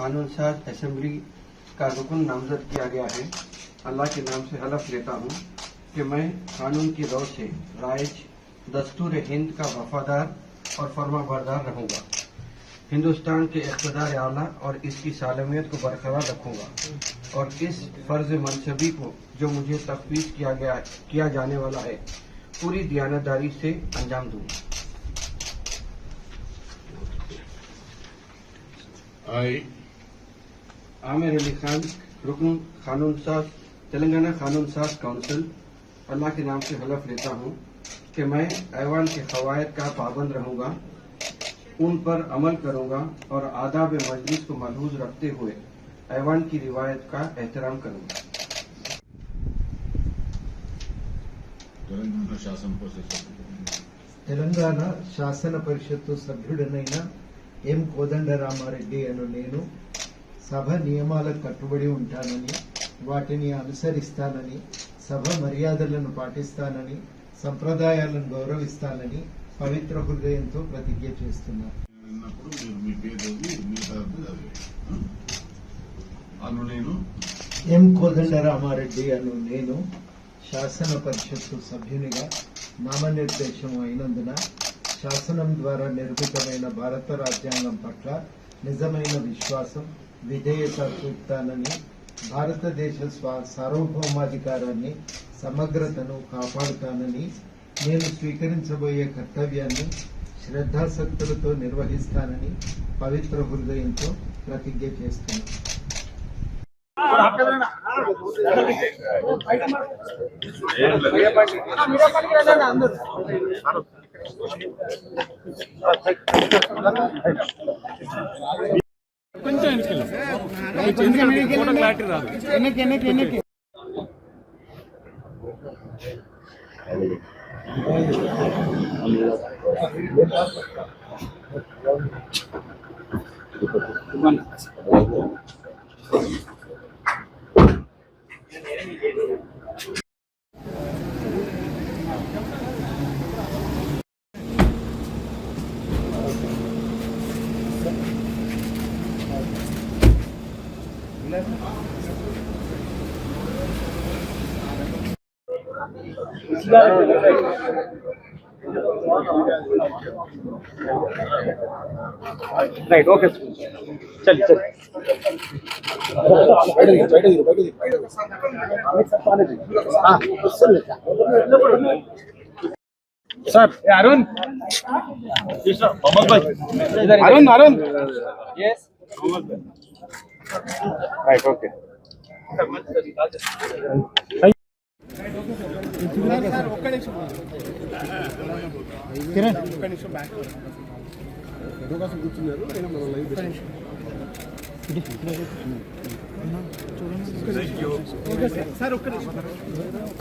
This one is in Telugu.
कानून साज असेंबली का रुकन नामजद किया गया है, अल्लाह के नाम से हलफ लेता हूँ कि मैं कानून की रौ से राइज दस्तूर हिंद का वफादार और फर्माबरदार रहूँगा। हिंदुस्तान के इक़्तिदार आला और इसकी सालमियत को बरकरार रखूँगा और इस फर्ज मनसबी को जो मुझे तफवीज़ किया जाने वाला है पूरी दियानतदारी से अंजाम दूँगा। आमिर अली खान, रुकन कानून साज, तेलंगाना कानून साज काउंसिल, अल्लाह के नाम से हलफ लेता हूँ कि मैं ऐवान के क़वायद का पाबंद रहूँगा, उन पर अमल करूँगा और आदाब मजलिस को मलहूज रखते हुए ऐवान की रिवायत का एहतराम करूँगा। తెలంగాణ శాసన పరిషత్తు సభ్యుడనైన ఎం కోదండరామారెడ్డి అను నేను సభ నియమాలకు కట్టుబడి ఉంటానని, వాటిని అనుసరిస్తానని, సభ మర్యాదలను పాటిస్తానని, సంప్రదాయాలను గౌరవిస్తానని పవిత్ర హృదయంతో ప్రతిజ్ఞ చేస్తున్నాను. ఎం కోదండరామారెడ్డి అను నేను శాసన పరిషత్తు సభ్యునిగా నామనిర్దేశం అయినందున శాసనం ద్వారా నిర్మితమైన భారత రాజ్యాంగం పట్ల నిజమైన విశ్వాసం, విధేయత చూపుతానని, భారతదేశ సార్వభౌమాధికారాన్ని, సమగ్రతను కాపాడుతానని, నేను స్వీకరించబోయే కర్తవ్యాన్ని శ్రద్ధాసక్తులతో నిర్వహిస్తానని పవిత్ర హృదయంతో ప్రతిజ్ఞ చేస్తున్నాను. క్లారిటీ రాదు. राइट, ओके, चलिए सर। अरुण, मोहम्मद भाई, Arun, yes, right, okay. Kiran ఒక్క నిమిషం బ్యాక్ కోసం కూర్చున్నారు. సార్ ఒక్క నిమిషం